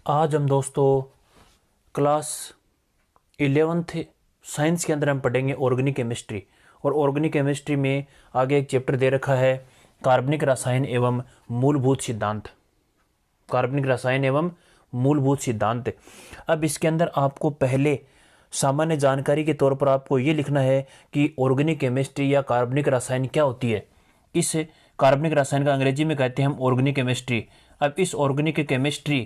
आज हम दोस्तों क्लास 11th साइंस के अंदर हम पढ़ेंगे ऑर्गेनिक केमिस्ट्री। और ऑर्गेनिक केमिस्ट्री में आगे एक चैप्टर दे रखा है कार्बनिक रसायन एवं मूलभूत सिद्धांत। कार्बनिक रसायन एवं मूलभूत सिद्धांत। अब इसके अंदर आपको पहले सामान्य जानकारी के तौर पर आपको ये लिखना है कि ऑर्गेनिक केमिस्ट्री या कार्बनिक रसायन क्या होती है। इस कार्बनिक रसायन का अंग्रेजी में कहते हैं हम ऑर्गेनिक केमिस्ट्री। अब इस ऑर्गेनिक केमिस्ट्री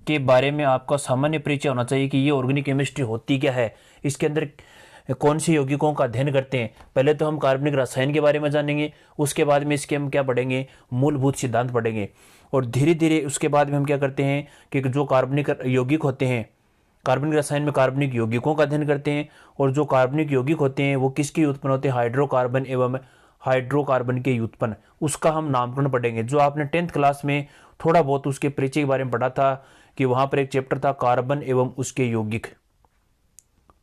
के बारे में आपका सामान्य परिचय होना चाहिए कि ये ऑर्गेनिक केमिस्ट्री होती क्या है, इसके अंदर कौन सी यौगिकों का अध्ययन करते हैं। पहले तो हम कार्बनिक रसायन के बारे में जानेंगे, उसके बाद में इसके हम क्या पढ़ेंगे, मूलभूत सिद्धांत पढ़ेंगे। और धीरे धीरे उसके बाद में हम क्या करते हैं कि जो कार्बनिक यौगिक होते हैं, कार्बनिक रसायन में कार्बनिक यौगिकों का अध्ययन करते हैं। और जो कार्बनिक यौगिक होते हैं वो किसके उत्पन्न होते हैं, हाइड्रोकार्बन एवं हाइड्रोकार्बन के उत्पन्न, उसका हम नामकरण पढ़ेंगे। जो आपने 10th क्लास में थोड़ा बहुत उसके परिचय के बारे में पढ़ा था कि वहां पर एक चैप्टर था कार्बन एवं उसके यौगिक,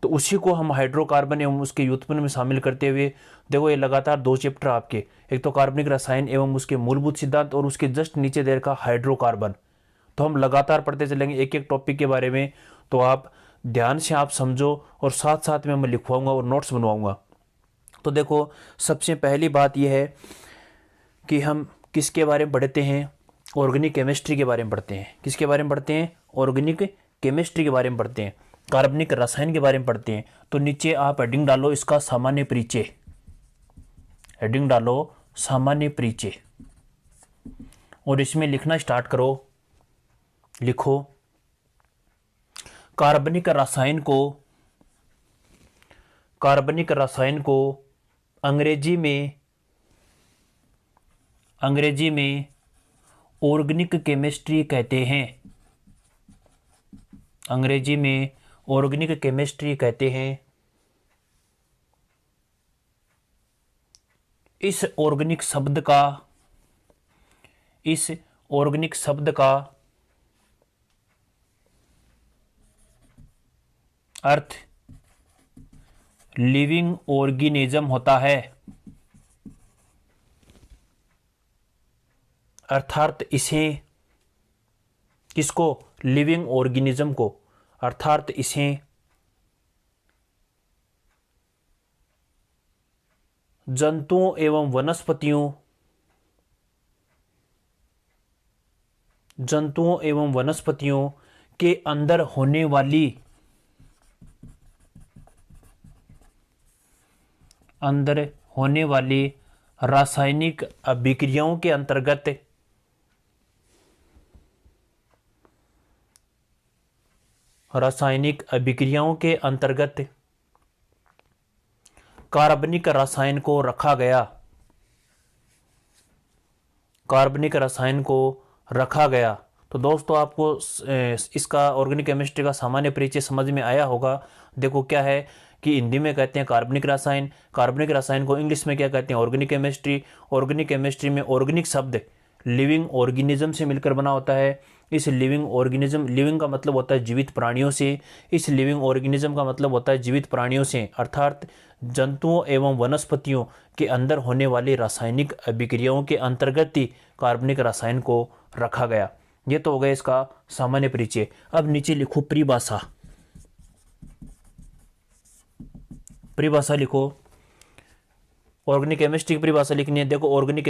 तो उसी को हम हाइड्रोकार्बन एवं उसके व्युत्पन्न में शामिल करते हुए देखो ये लगातार 2 चैप्टर आपके, एक तो कार्बनिक रसायन एवं उसके मूलभूत सिद्धांत और उसके जस्ट नीचे दे रखा हाइड्रोकार्बन। तो हम लगातार पढ़ते चलेंगे एक एक टॉपिक के बारे में। तो आप ध्यान से आप समझो और साथ साथ में मैं लिखवाऊंगा और नोट्स बनवाऊंगा। तो देखो सबसे पहली बात यह है कि हम किसके बारे में पढ़ते हैं, ऑर्गेनिक केमिस्ट्री के बारे में पढ़ते हैं। किसके बारे में पढ़ते हैं, ऑर्गेनिक केमिस्ट्री के बारे में पढ़ते हैं, कार्बनिक रसायन के बारे में पढ़ते हैं। तो नीचे आप हेडिंग डालो इसका सामान्य परिचय, हेडिंग डालो सामान्य परिचय और इसमें लिखना स्टार्ट करो। लिखो कार्बनिक रसायन को अंग्रेजी में ऑर्गेनिक केमिस्ट्री कहते हैं। अंग्रेजी में ऑर्गेनिक केमिस्ट्री कहते हैं। इस ऑर्गेनिक शब्द का अर्थ लिविंग ऑर्गेनिज्म होता है। अर्थात इसे, किसको, लिविंग ऑर्गेनिज्म को, अर्थात इसे जंतुओं एवं वनस्पतियों के अंदर होने वाली रासायनिक अभिक्रियाओं के अंतर्गत कार्बनिक रसायन को रखा गया। तो दोस्तों आपको इसका ऑर्गेनिक केमिस्ट्री का सामान्य परिचय समझ में आया होगा। देखो क्या है कि हिंदी में कहते हैं कार्बनिक रसायन को इंग्लिश में क्या कहते हैं, ऑर्गेनिक केमिस्ट्री। ऑर्गेनिक केमिस्ट्री में ऑर्गेनिक शब्द लिविंग ऑर्गेनिज्म से मिलकर बना होता है। इस लिविंग का मतलब होता है जीवित प्राणियों से, इस लिविंग ऑर्गेनिज्म का मतलब होता है जीवित प्राणियों से, अर्थात जंतुओं एवं वनस्पतियों के अंदर होने वाली रासायनिक अभिक्रियाओं के अंतर्गत ही कार्बनिक रसायन को रखा गया। ये तो हो गया इसका सामान्य परिचय। अब नीचे लिखो परिभाषा लिखो। ऑर्गेनिक केमिस्ट्री की परिभाषा लिखनी है। देखो ऑर्गेनिक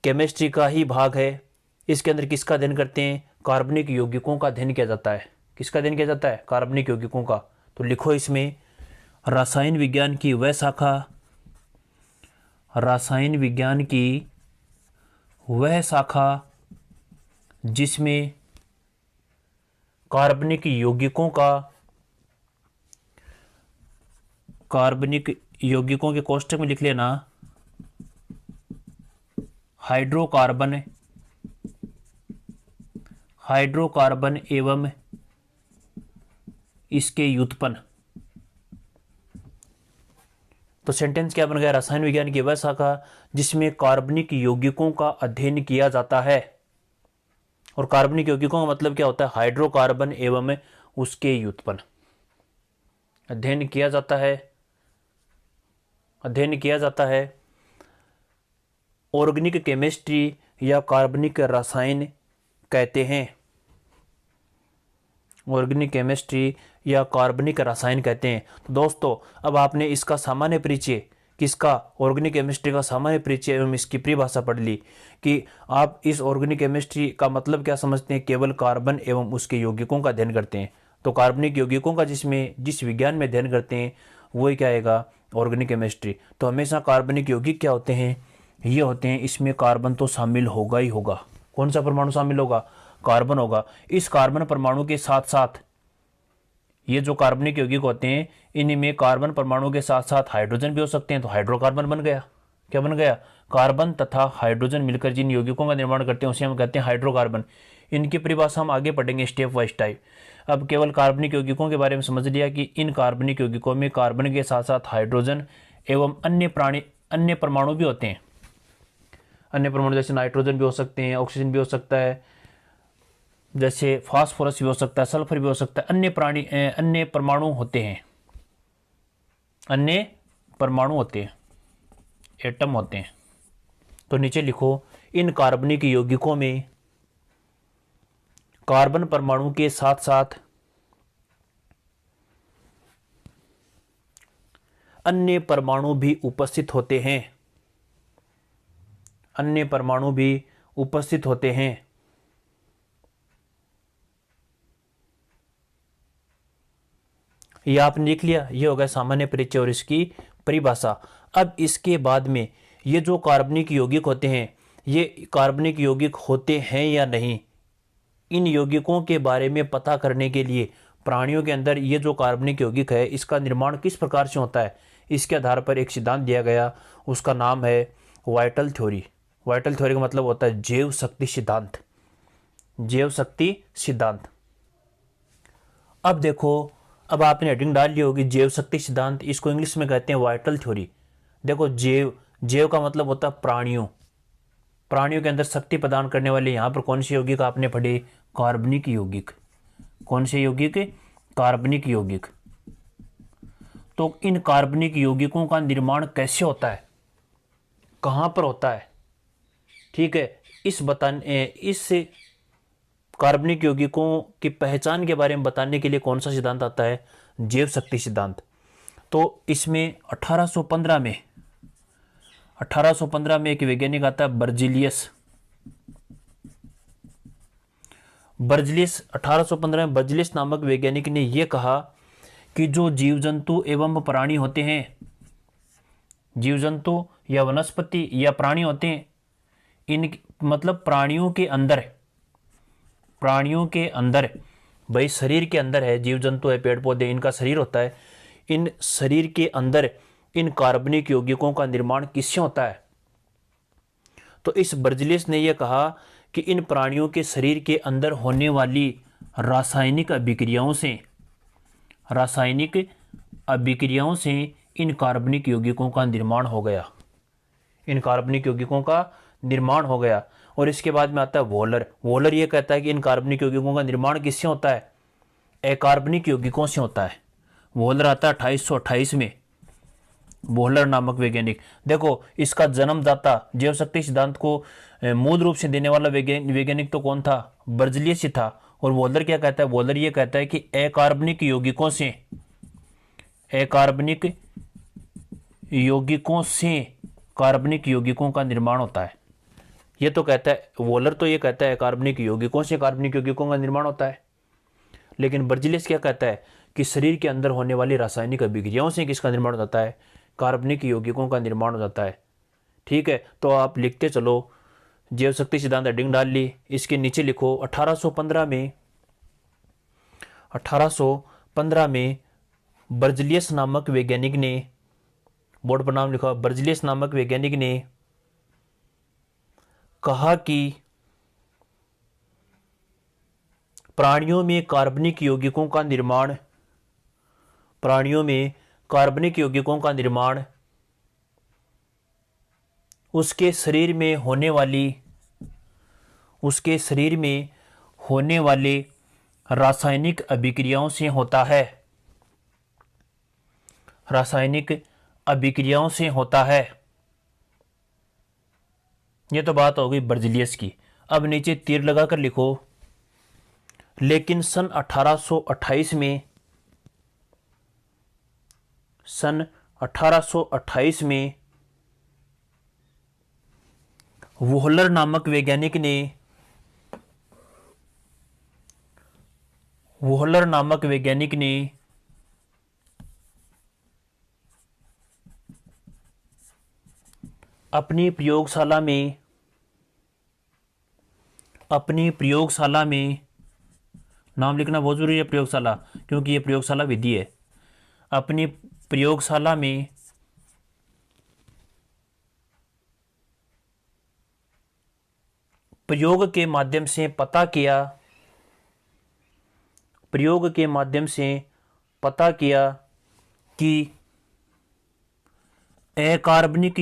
केमिस्ट्री का ही भाग है। इसके अंदर किसका अध्ययन करते हैं, कार्बनिक यौगिकों का अध्ययन किया जाता है। किसका अध्ययन किया जाता है, कार्बनिक यौगिकों का। तो लिखो इसमें रसायन विज्ञान की वह शाखा जिसमें कार्बनिक यौगिकों के कोष्ठक में लिख लेना हाइड्रोकार्बन एवं इसके व्युत्पन्न। तो सेंटेंस क्या बन गया, रसायन विज्ञान की वह शाखा जिसमें कार्बनिक यौगिकों का अध्ययन किया जाता है। और कार्बनिक यौगिकों का मतलब क्या होता है, हाइड्रोकार्बन एवं उसके व्युत्पन्न। अध्ययन किया जाता है ऑर्गेनिक केमिस्ट्री या कार्बनिक रसायन कहते हैं। ऑर्गेनिक केमिस्ट्री या कार्बनिक रसायन कहते हैं। तो दोस्तों अब आपने इसका सामान्य परिचय, किसका, ऑर्गेनिक केमिस्ट्री का सामान्य परिचय एवं इसकी परिभाषा पढ़ ली कि आप इस ऑर्गेनिक केमिस्ट्री का मतलब क्या समझते हैं, केवल कार्बन एवं उसके यौगिकों का अध्ययन करते हैं। तो कार्बनिक यौगिकों का जिस विज्ञान में अध्ययन करते हैं वही क्या आएगा, ऑर्गेनिक केमिस्ट्री। तो हमेशा कार्बनिक यौगिक क्या होते हैं, ये होते हैं, इसमें कार्बन तो शामिल होगा ही होगा। कौन सा परमाणु शामिल होगा, कार्बन होगा। इस कार्बन परमाणु के साथ साथ ये जो कार्बनिक यौगिक होते हैं इनमें कार्बन परमाणु के साथ साथ हाइड्रोजन भी हो सकते हैं। तो हाइड्रोकार्बन बन गया, क्या बन गया, कार्बन तथा हाइड्रोजन मिलकर जिन यौगिकों का निर्माण करते हैं उसे हम कहते हैं हाइड्रोकार्बन। इनकी परिभाषा हम आगे पढ़ेंगे स्टेप बाय स्टेप। अब केवल कार्बनिक यौगिकों के बारे में समझ लिया कि इन कार्बनिक यौगिकों में कार्बन के साथ साथ हाइड्रोजन एवं अन्य परमाणु भी होते हैं। अन्य परमाणु जैसे नाइट्रोजन भी हो सकते हैं, ऑक्सीजन भी हो सकता है, जैसे फास्फोरस भी हो सकता है, सल्फर भी हो सकता है। अन्य परमाणु होते हैं, अन्य परमाणु होते हैं, एटम होते हैं। तो नीचे लिखो, इन कार्बनिक यौगिकों में कार्बन परमाणु के साथ साथ अन्य परमाणु भी उपस्थित होते हैं, अन्य परमाणु भी उपस्थित होते हैं। यह आपने लिख लिया, यह हो गया सामान्य परिचय और इसकी परिभाषा। अब इसके बाद में ये जो कार्बनिक यौगिक होते हैं, ये कार्बनिक यौगिक होते हैं या नहीं, इन यौगिकों के बारे में पता करने के लिए प्राणियों के अंदर ये जो कार्बनिक यौगिक है इसका निर्माण किस प्रकार से होता है, इसके आधार पर एक सिद्धांत दिया गया, उसका नाम है वाइटल थ्योरी। वाइटल थ्योरी का मतलब होता है जैव शक्ति सिद्धांत, जैव शक्ति सिद्धांत। अब देखो, अब आपने हेडिंग डाल ली होगी जैव शक्ति सिद्धांत, इसको इंग्लिश में कहते हैं वाइटल थ्योरी। देखो जैव का मतलब होता है प्राणियों के अंदर शक्ति प्रदान करने वाले यहाँ पर कौन से यौगिक आपने पढ़े, कार्बनिक यौगिक। कौन से यौगिक, कार्बनिक यौगिक। तो इन कार्बनिक यौगिकों का निर्माण कैसे होता है, कहाँ पर होता है, ठीक है, इस कार्बनिक यौगिकों की पहचान के बारे में बताने के लिए कौन सा सिद्धांत आता है, जैव शक्ति सिद्धांत। तो इसमें 1815 में एक वैज्ञानिक आता है बर्जीलियस। 1815 में बर्जीलियस नामक वैज्ञानिक ने यह कहा कि जो जीव जंतु एवं प्राणी होते हैं, जीव जंतु या वनस्पति या प्राणी होते हैं, इन मतलब प्राणियों के अंदर भाई शरीर के अंदर है, जीव जंतु है, पेड़ पौधे, इनका शरीर होता है, इन शरीर के अंदर इन कार्बनिक यौगिकों का निर्माण किससे होता है। तो इस बर्जीलियस ने यह कहा कि इन प्राणियों के शरीर के अंदर होने वाली रासायनिक अभिक्रियाओं से इन कार्बनिक यौगिकों का निर्माण हो गया, इन कार्बनिक यौगिकों का निर्माण हो गया। और इसके बाद में आता है वोलर ये कहता है कि इन कार्बनिक यौगिकों का निर्माण किससे होता है, अकार्बनिक यौगिकों से होता है। वोलर आता है 2828 में, वोलर नामक वैज्ञानिक। देखो इसका जन्मदाता जैव शक्ति सिद्धांत को मूल रूप से देने वाला वैज्ञानिक तो कौन था, बर्जीलियस ही था। और वोलर क्या कहता है, वोलर ये कहता है कि अकार्बनिक कार्बनिक यौगिकों का निर्माण होता है। ये तो कहता है वोलर, तो ये कहता है कार्बनिक यौगिकों से कार्बनिक यौगिकों का निर्माण होता है। लेकिन बर्जीलियस क्या कहता है कि शरीर के अंदर होने वाली रासायनिक अभिक्रियाओं से किसका निर्माण हो जाता है, कार्बनिक यौगिकों का निर्माण हो जाता है। ठीक है, तो आप लिखते चलो, जैव शक्ति सिद्धांत हेडिंग डाल ली, इसके नीचे लिखो 1815 में बर्जीलियस नामक वैज्ञानिक ने, बोर्ड पर नाम लिखा, बर्जीलियस नामक वैज्ञानिक ने कहा कि प्राणियों में कार्बनिक यौगिकों का निर्माण उसके शरीर में होने वाले रासायनिक अभिक्रियाओं से होता है, ये तो बात हो गई बर्जीलियस की। अब नीचे तीर लगाकर लिखो, लेकिन सन 1828 में वोहलर नामक वैज्ञानिक ने अपनी प्रयोगशाला में नाम लिखना बहुत जरूरी है प्रयोगशाला, क्योंकि ये प्रयोगशाला विधि है। अपनी प्रयोगशाला में प्रयोग के माध्यम से पता किया कि अकार्बनिक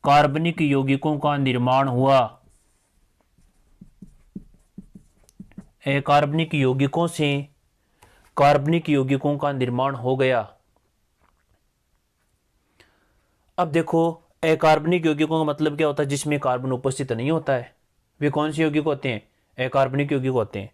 कार्बनिक यौगिकों का निर्माण हुआ। अकार्बनिक यौगिकों से कार्बनिक यौगिकों का निर्माण हो गया। अब देखो, अकार्बनिक यौगिकों का मतलब क्या होता है? जिसमें कार्बन उपस्थित नहीं होता है। वे कौन से यौगिक होते हैं? अकार्बनिक यौगिक होते हैं।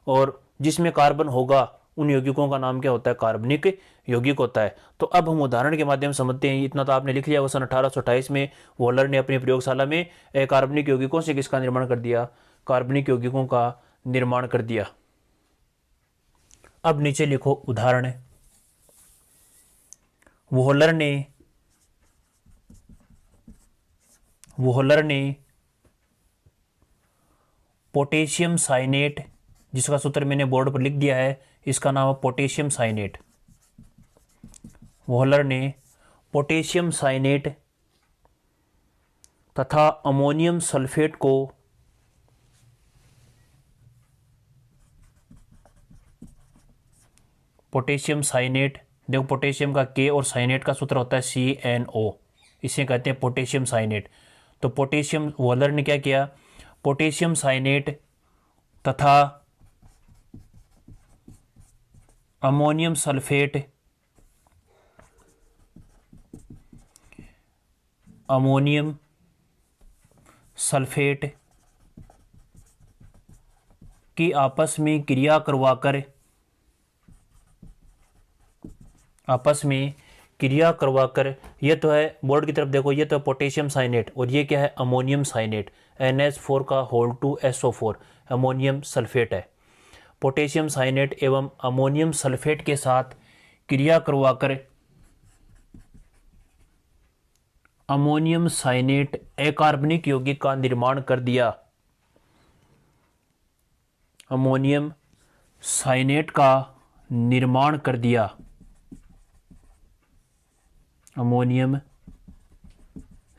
और जिसमें कार्बन होगा उन यौगिकों का नाम क्या होता है? कार्बनिक यौगिक होता है। तो अब हम उदाहरण के माध्यम से समझते हैं। इतना तो आपने लिख लिया। सन 1828 में वोहलर ने अपनी प्रयोगशाला में अकार्बनिक यौगिकों से किसका निर्माण कर दिया? कार्बनिक यौगिकों का निर्माण कर दिया। अब नीचे लिखो उदाहरण। वोहलर ने पोटेशियम साइनेट, जिसका सूत्र मैंने बोर्ड पर लिख दिया है, इसका नाम है पोटेशियम साइनेट। वोहलर ने पोटेशियम साइनेट तथा अमोनियम सल्फेट को पोटेशियम साइनेट, देखो पोटेशियम का K और साइनेट का सूत्र होता है CnO, इसे कहते हैं पोटेशियम साइनेट। तो पोटेशियम, वोहलर ने क्या किया? पोटेशियम साइनेट तथा अमोनियम सल्फेट की आपस में क्रिया करवाकर ये तो है, बोर्ड की तरफ देखो, ये तो है पोटेशियम साइनेट और ये क्या है? Ammonium cyanate. NH4 का होल 2 SO4 अमोनियम सल्फेट है। पोटेशियम साइनेट एवं अमोनियम सल्फेट के साथ क्रिया करवाकर अमोनियम साइनेट अकार्बनिक यौगिक का निर्माण कर दिया। अमोनियम साइनेट का निर्माण कर दिया। अमोनियम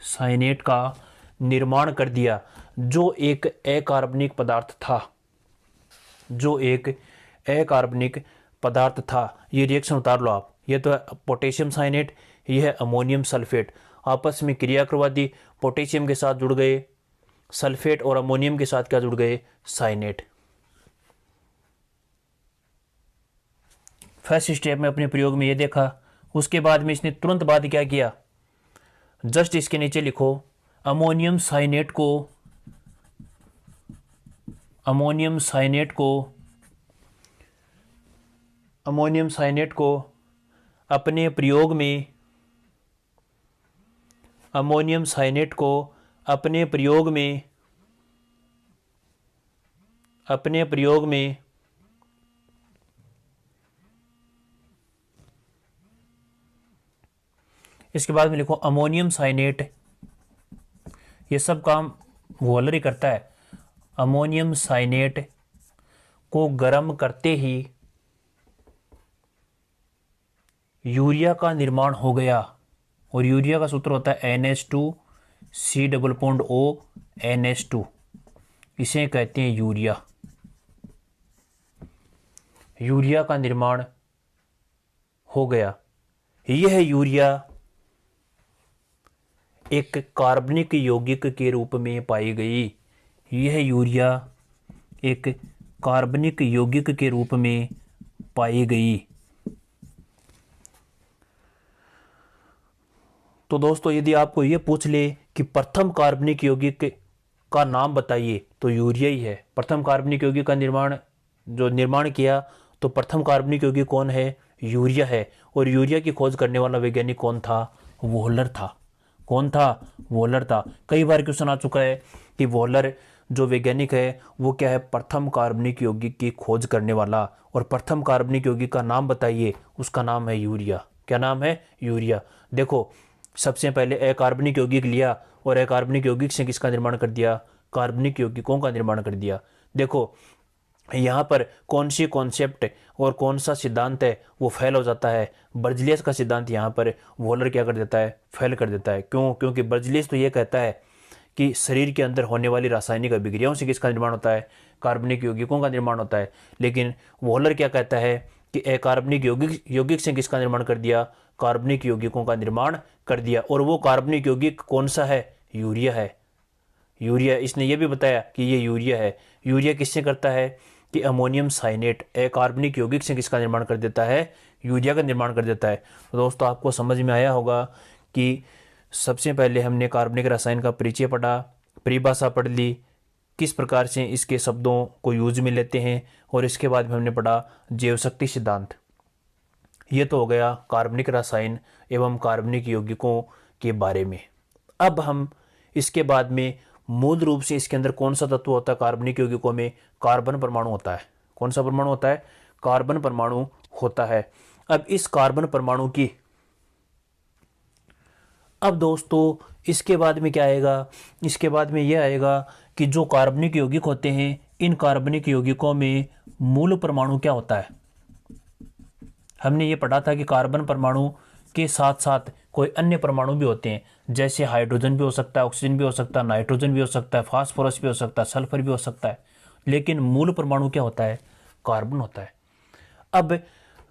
साइनेट का निर्माण कर दिया, जो एक अकार्बनिक पदार्थ था। ये रिएक्शन उतार लो आप। ये तो है पोटेशियम साइनेट, ये है अमोनियम सल्फेट। आपस में क्रिया करवा दी, पोटेशियम के साथ जुड़ गए सल्फेट और अमोनियम के साथ क्या जुड़ गए? साइनेट। फर्स्ट स्टेप में अपने प्रयोग में ये देखा। उसके बाद में इसने तुरंत बाद क्या किया? जस्ट इसके नीचे लिखो अमोनियम साइनेट को अपने प्रयोग में इसके बाद में लिखो अमोनियम साइनेट, ये सब काम वोहलर ही करता है। अमोनियम साइनेट को गर्म करते ही यूरिया का निर्माण हो गया। और यूरिया का सूत्र होता है NH2COO NH2, इसे कहते हैं यूरिया। यूरिया का निर्माण हो गया। यह यूरिया एक कार्बनिक यौगिक के रूप में पाई गई। यह यूरिया एक कार्बनिक यौगिक के रूप में पाई गई। तो दोस्तों यदि आपको ये पूछ ले कि प्रथम कार्बनिक यौगिक का नाम बताइए तो यूरिया ही है। प्रथम कार्बनिक यौगिक का निर्माण किया तो प्रथम कार्बनिक यौगिक कौन है? यूरिया है। और यूरिया की खोज करने वाला वैज्ञानिक कौन था? वोहलर था। कौन था? वोहलर था। कई बार क्वेश्चन आ चुका है कि वोहलर जो वैज्ञानिक है वो क्या है? प्रथम कार्बनिक यौगिक की खोज करने वाला। और प्रथम कार्बनिक यौगिक का नाम बताइए, उसका नाम है यूरिया। क्या नाम है? यूरिया। देखो, सबसे पहले अकार्बनिक यौगिक लिया और अकार्बनिक यौगिक से किसका निर्माण कर दिया? कार्बनिक यौगिकों का निर्माण कर दिया। देखो यहाँ पर कौन सी कॉन्सेप्ट और कौन सा सिद्धांत है वो फेल हो जाता है। बर्जलियस का सिद्धांत यहाँ पर वोहलर क्या कर देता है? फेल कर देता है। क्यों? क्योंकि बर्जलियस तो ये कहता है कि शरीर के अंदर होने वाली रासायनिक अभिक्रियाओं से किसका निर्माण होता है? कार्बनिक यौगिकों का निर्माण होता है। लेकिन वोहलर क्या कहता है कि अकार्बनिक यौगिक से किसका निर्माण कर दिया? कार्बनिक यौगिकों का निर्माण कर दिया। और वो कार्बनिक यौगिक कौन सा है? यूरिया है। यूरिया। इसने ये भी बताया कि ये यूरिया है। यूरिया किससे करता है? कि अमोनियम साइनेट अकार्बनिक यौगिक से किसका निर्माण कर देता है? यूरिया का निर्माण कर देता है। तो दोस्तों आपको समझ में आया होगा कि सबसे पहले हमने कार्बनिक रसायन का परिचय पढ़ा, परिभाषा पढ़ ली, किस प्रकार से इसके शब्दों को यूज में लेते हैं, और इसके बाद में हमने पढ़ा जैव शक्ति सिद्धांत। ये तो हो गया कार्बनिक रसायन एवं कार्बनिक यौगिकों के बारे में। अब हम इसके बाद में मूल रूप से इसके अंदर कौन सा तत्व होता है? कार्बनिक यौगिकों में कार्बन परमाणु होता है। कौन सा परमाणु होता है? कार्बन परमाणु होता है। अब इस कार्बन परमाणु की अब दोस्तों इसके बाद में क्या आएगा? इसके बाद में यह आएगा कि जो कार्बनिक यौगिक होते हैं, इन कार्बनिक यौगिकों में मूल परमाणु क्या होता है? हमने ये पढ़ा था कि कार्बन परमाणु के साथ साथ कोई अन्य परमाणु भी होते हैं, जैसे हाइड्रोजन भी हो सकता है, ऑक्सीजन भी हो सकता है, नाइट्रोजन भी हो सकता है, फास्फोरस भी हो सकता है, सल्फर भी हो सकता है। लेकिन मूल परमाणु क्या होता है? कार्बन होता है। अब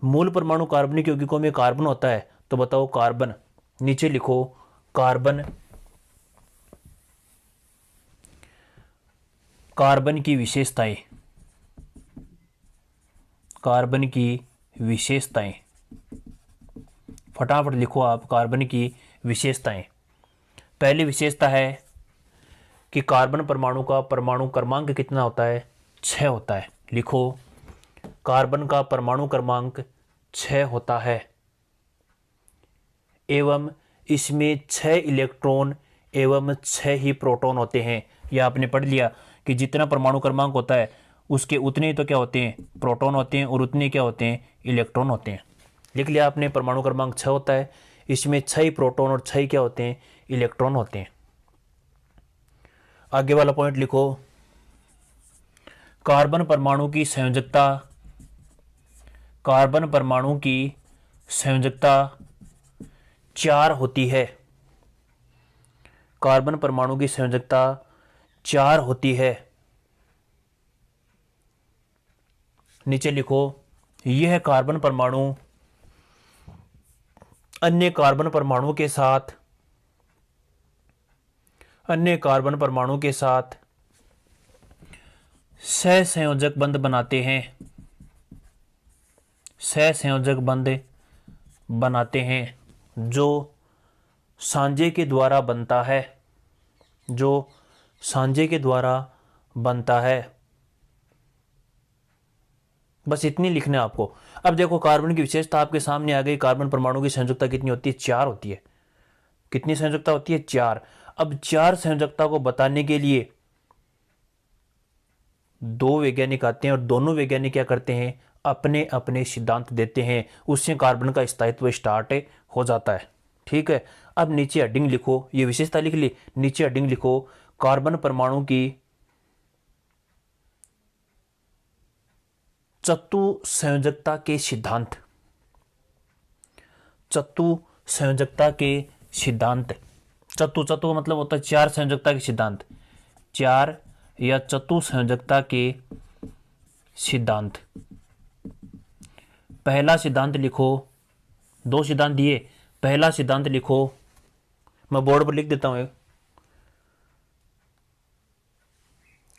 मूल परमाणु कार्बनिक यौगिकों में कार्बन होता है, तो बताओ कार्बन, नीचे लिखो कार्बन, कार्बन की विशेषताएं, कार्बन की विशेषताएं, फटाफट लिखो आप कार्बन की विशेषताएं। पहली विशेषता है कि कार्बन परमाणु का परमाणु क्रमांक कितना होता है? 6 होता है। लिखो कार्बन का परमाणु क्रमांक 6 होता है एवं इसमें 6 इलेक्ट्रॉन एवं 6 ही प्रोटॉन होते हैं। यह आपने पढ़ लिया कि जितना परमाणु क्रमांक होता है उसके उतने ही तो क्या होते हैं? प्रोटॉन होते हैं, और उतने क्या होते हैं? इलेक्ट्रॉन होते हैं। लिख लिया आपने, परमाणु क्रमांक 6 होता है, इसमें 6 ही प्रोटॉन और 6 ही क्या होते हैं? इलेक्ट्रॉन होते हैं। आगे वाला पॉइंट लिखो कार्बन परमाणु की संयोजकता, कार्बन परमाणु की संयोजकता 4 होती है। कार्बन परमाणु की संयोजकता 4 होती है। नीचे लिखो यह कार्बन परमाणु अन्य कार्बन परमाणु के साथ सहसंयोजक बंध बनाते हैं। सहसंयोजक बंध बनाते हैं जो सांझे के द्वारा बनता है, जो सांझे के द्वारा बनता है। बस इतनी लिखना है आपको। अब देखो कार्बन की विशेषता आपके सामने आ गई। कार्बन परमाणु की संयोजकता कितनी होती है? 4 होती है। कितनी संयोजकता होती है? 4। अब 4 संयोजकता को बताने के लिए 2 वैज्ञानिक आते हैं और दोनों वैज्ञानिक क्या करते हैं? अपने अपने सिद्धांत देते हैं। उससे कार्बन का स्थायित्व स्टार्ट हो जाता है। ठीक है। अब नीचे हेडिंग लिखो, ये विशेषता लिख ली, नीचे हेडिंग लिखो कार्बन परमाणु की चतु संयोजकता के सिद्धांत। चतु संयोजकता के सिद्धांत। चतु मतलब होता है 4 संयोजकता के सिद्धांत। 4 या चतु संयोजकता के सिद्धांत। पहला सिद्धांत लिखो, 2 सिद्धांत दिए, पहला सिद्धांत लिखो, मैं बोर्ड पर लिख देता हूं।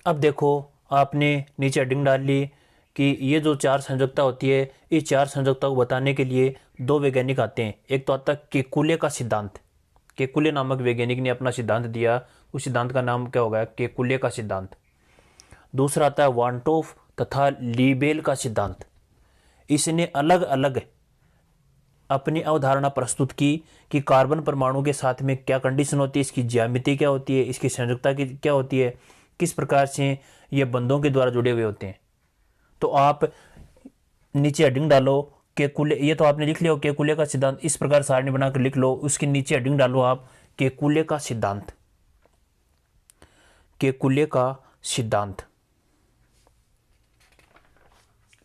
अब देखो आपने नीचे हेडिंग डाल ली कि ये जो 4 संयोजकता होती है, इस 4 संयोजकता को बताने के लिए 2 वैज्ञानिक आते हैं। एक तो आता है केकुले का सिद्धांत। केकुले नामक वैज्ञानिक ने अपना सिद्धांत दिया, उस सिद्धांत का नाम क्या होगा, केकुले का सिद्धांत। दूसरा आता है वांटोफ तथा लीबेल का सिद्धांत। इसने अलग अलग अपनी अवधारणा प्रस्तुत की कि कार्बन परमाणु के साथ में क्या कंडीशन होती है, इसकी ज्यामिति क्या होती है, इसकी संयोजकता की क्या होती है, किस प्रकार से ये बंधों के द्वारा जुड़े हुए होते हैं। तो आप नीचे हेडिंग डालो केकुले, ये तो आपने लिख लिया केकुले का सिद्धांत, इस प्रकार सारणी बनाकर लिख लो, उसके नीचे हेडिंग डालो आप केकुले का सिद्धांत, केकुले का सिद्धांत।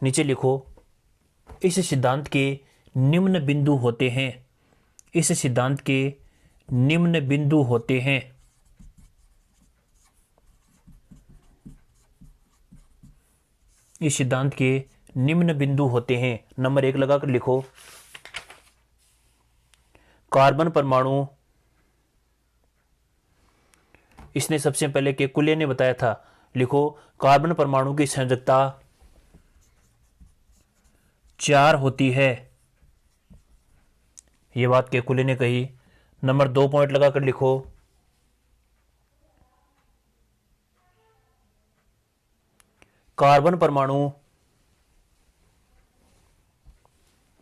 नीचे लिखो इस सिद्धांत के निम्न बिंदु होते हैं, इस सिद्धांत के निम्न बिंदु होते हैं। इस सिद्धांत के निम्न बिंदु होते हैं। नंबर 1 लगाकर लिखो, कार्बन परमाणु, इसने सबसे पहले केकुले ने बताया था, लिखो कार्बन परमाणु की संयोजकता 4 होती है, यह बात केकुले ने कही। नंबर 2 पॉइंट लगाकर लिखो, कार्बन परमाणु,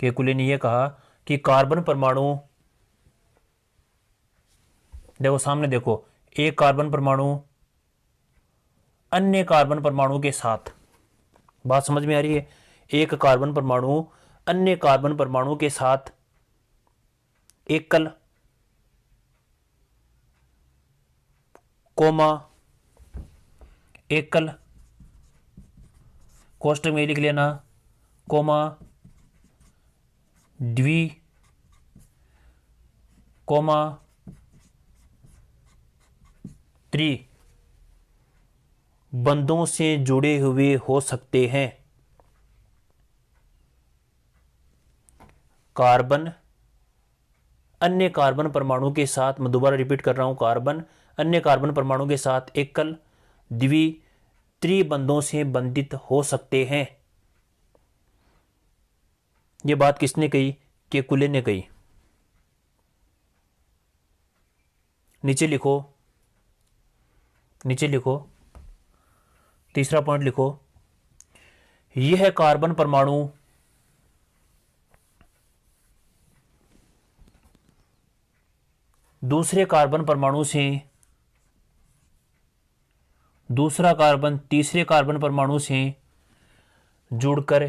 केकुले ने यह कहा कि कार्बन परमाणु, देखो सामने देखो, एक कार्बन परमाणु अन्य कार्बन परमाणु के साथ, बात समझ में आ रही है, एक कार्बन परमाणु अन्य कार्बन परमाणु के साथ एकल, कोमा, एकल, कोष्टक में लिख लेना, कोमा, द्वि, कोमा, त्रि बंधों से जुड़े हुए हो सकते हैं। कार्बन अन्य कार्बन परमाणु के साथ, मैं दोबारा रिपीट कर रहा हूं, कार्बन अन्य कार्बन परमाणु के साथ एकल, द्वि, त्रि बंधों से बंधित हो सकते हैं। यह बात किसने कही, केकुले ने कही। नीचे लिखो, नीचे लिखो, तीसरा पॉइंट लिखो, यह कार्बन परमाणु दूसरे कार्बन परमाणु से, दूसरा कार्बन तीसरे कार्बन परमाणु से जुड़कर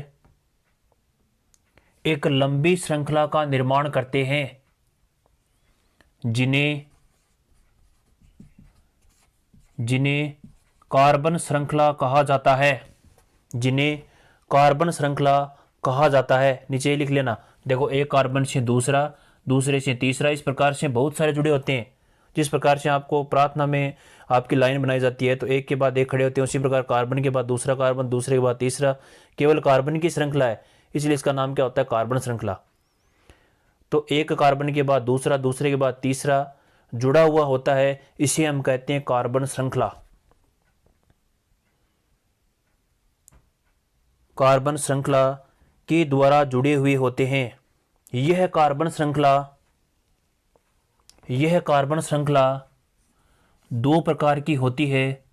एक लंबी श्रृंखला का निर्माण करते हैं, जिन्हें कार्बन श्रृंखला कहा जाता है, जिन्हें कार्बन श्रृंखला कहा जाता है। नीचे लिख लेना, देखो एक कार्बन से दूसरा, दूसरे से तीसरा, इस प्रकार से बहुत सारे जुड़े होते हैं। जिस प्रकार से आपको प्रार्थना में आपकी लाइन बनाई जाती है तो एक के बाद एक खड़े होते हैं, उसी प्रकार कार्बन के बाद दूसरा कार्बन, दूसरे के बाद तीसरा, केवल कार्बन की श्रृंखला है, इसलिए इसका नाम क्या होता है, कार्बन श्रृंखला। तो एक कार्बन के बाद दूसरा, दूसरे के बाद तीसरा जुड़ा हुआ होता है, इसे हम कहते हैं कार्बन श्रृंखला। कार्बन श्रृंखला के द्वारा जुड़े हुए होते हैं। यह कार्बन श्रृंखला दो प्रकार की होती है,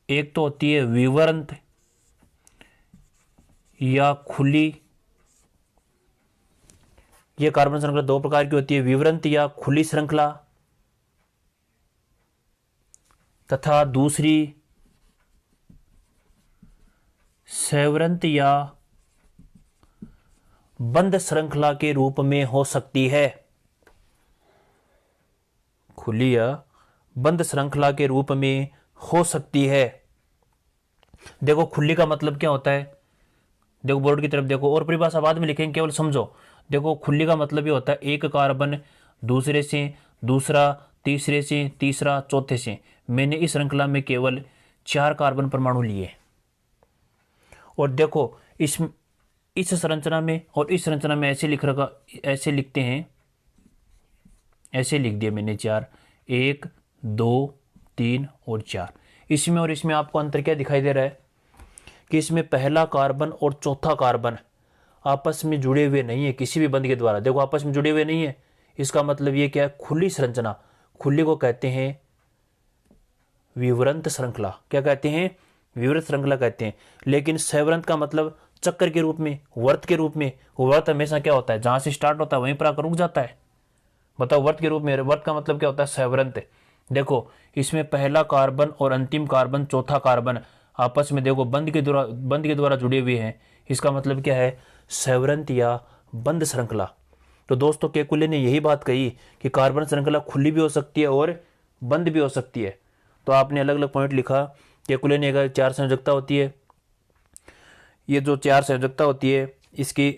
एक तो होती है विवरंत या खुली। यह कार्बन श्रृंखला दो प्रकार की होती है, विवरंत या खुली श्रृंखला, तथा दूसरी सैवरंत या बंद श्रृंखला के रूप में हो सकती है। खुली या बंद श्रृंखला के रूप में हो सकती है। देखो खुली का मतलब क्या होता है, देखो बोर्ड की तरफ देखो, और परिभाषा बाद में लिखेंगे, केवल समझो। देखो खुली का मतलब ये होता है एक कार्बन दूसरे से, दूसरा तीसरे से, तीसरा चौथे से। मैंने इस श्रृंखला में केवल 4 कार्बन परमाणु लिए, और देखो इस संरचना में और इस संरचना में ऐसे लिख रखा, ऐसे लिखते हैं, ऐसे लिख दिया मैंने 4, 1 2 3 और 4। इसमें और इसमें आपको अंतर क्या दिखाई दे रहा है कि इसमें पहला कार्बन और चौथा कार्बन आपस में जुड़े हुए नहीं है किसी भी बंध के द्वारा। देखो आपस में जुड़े हुए नहीं है, इसका मतलब ये क्या है, खुली संरचना। खुली को कहते हैं विवृत श्रृंखला। क्या कहते हैं, विवृत श्रृंखला कहते हैं। लेकिन सवृंत का मतलब चक्कर के रूप में, वर्त के रूप में। वर्त हमेशा क्या होता है, जहां से स्टार्ट होता है वहीं पर आकर रुक जाता है। बताओ, वर्त के रूप में। वर्त का मतलब क्या होता है, सवृंत। देखो इसमें पहला कार्बन और अंतिम कार्बन, चौथा कार्बन आपस में देखो बंध के द्वारा जुड़े हुए हैं। इसका मतलब क्या है, सवृंत या बंद श्रृंखला। तो दोस्तों केकुले ने यही बात कही कि कार्बन श्रृंखला खुली भी हो सकती है और बंद भी हो सकती है। तो आपने अलग अलग पॉइंट लिखा। केकुले ने कहा 4 संयोजकता होती है। ये जो 4 संयोजकता होती है, इसकी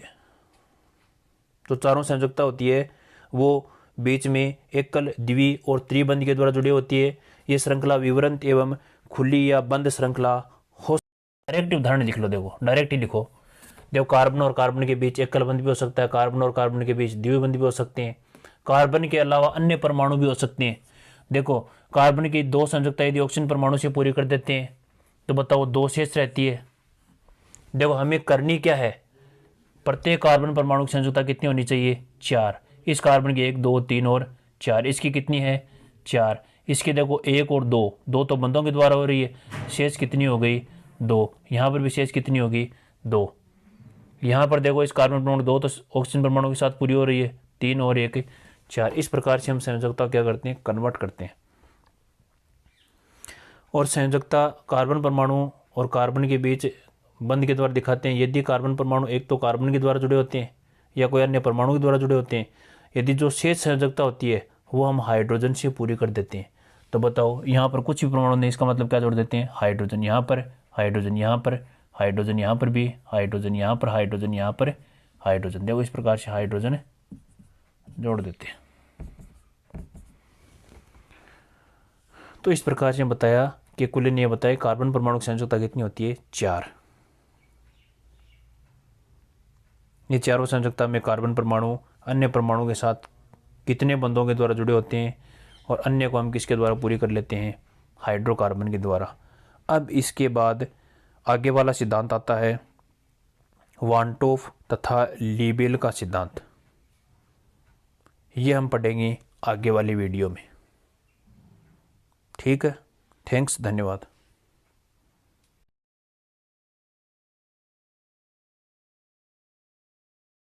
जो चारों संयोजकता होती है वो बीच में एकल, द्वि और त्रिबंध के द्वारा जुड़ी होती है। ये श्रृंखला विवृत एवं खुली या बंद श्रृंखला हो। डायरेक्ट उदाहरण लिख लो, देखो डायरेक्ट ही लिखो। देखो कार्बन और कार्बन के बीच एकल बंध भी हो सकता है, कार्बन और कार्बन के बीच द्विबंध भी हो सकते हैं, कार्बन के अलावा अन्य परमाणु भी हो सकते हैं। देखो कार्बन की 2 संयोजकता यदि ऑक्सीजन परमाणु से पूरी कर देते हैं तो बताओ 2 शेष रहती है। देखो हमें करनी क्या है, प्रत्येक कार्बन परमाणु की संयोजकता कितनी होनी चाहिए, 4। इस कार्बन की 1, 2, 3 और 4, इसकी कितनी है, 4। इसकी देखो 1 और 2, 2 तो बंधों के द्वारा हो रही है, शेष कितनी हो गई, 2। यहाँ पर भी शेष कितनी होगी, 2। यहाँ पर देखो इस कार्बन परमाणु 2 तो ऑक्सीजन परमाणु के साथ पूरी हो रही है, 3 और 1, 4। इस प्रकार से हम संयोजकता क्या करते हैं, कन्वर्ट करते हैं। और संयोजकता कार्बन परमाणु और कार्बन के बीच बंध के द्वारा दिखाते हैं यदि कार्बन परमाणु एक तो कार्बन के द्वारा जुड़े होते हैं या कोई अन्य परमाणु के द्वारा जुड़े होते हैं। यदि जो शेष संयोजकता होती है वो हम हाइड्रोजन से पूरी कर देते हैं। तो बताओ यहाँ पर कुछ भी परमाणु नहीं, इसका मतलब क्या जोड़ देते हैं, हाइड्रोजन यहाँ पर, हाइड्रोजन यहाँ पर, हाइड्रोजन यहाँ पर भी, हाइड्रोजन यहाँ पर, हाइड्रोजन यहाँ पर, हाइड्रोजन। देखो इस प्रकार से हाइड्रोजन जोड़ देते हैं। तो इस प्रकार से बताया कि केकुले ने बताया कार्बन परमाणु की संयोजकता कितनी होती है, 4। ये चारों संयोजकता में कार्बन परमाणु अन्य परमाणु के साथ कितने बंधों के द्वारा जुड़े होते हैं और अन्य को हम किसके द्वारा पूरी कर लेते हैं, हाइड्रोकार्बन के द्वारा। अब इसके बाद आगे वाला सिद्धांत आता है वानटॉफ तथा लीबेल का सिद्धांत। ये हम पढ़ेंगे आगे वाली वीडियो में। ठीक है, थैंक्स, धन्यवाद।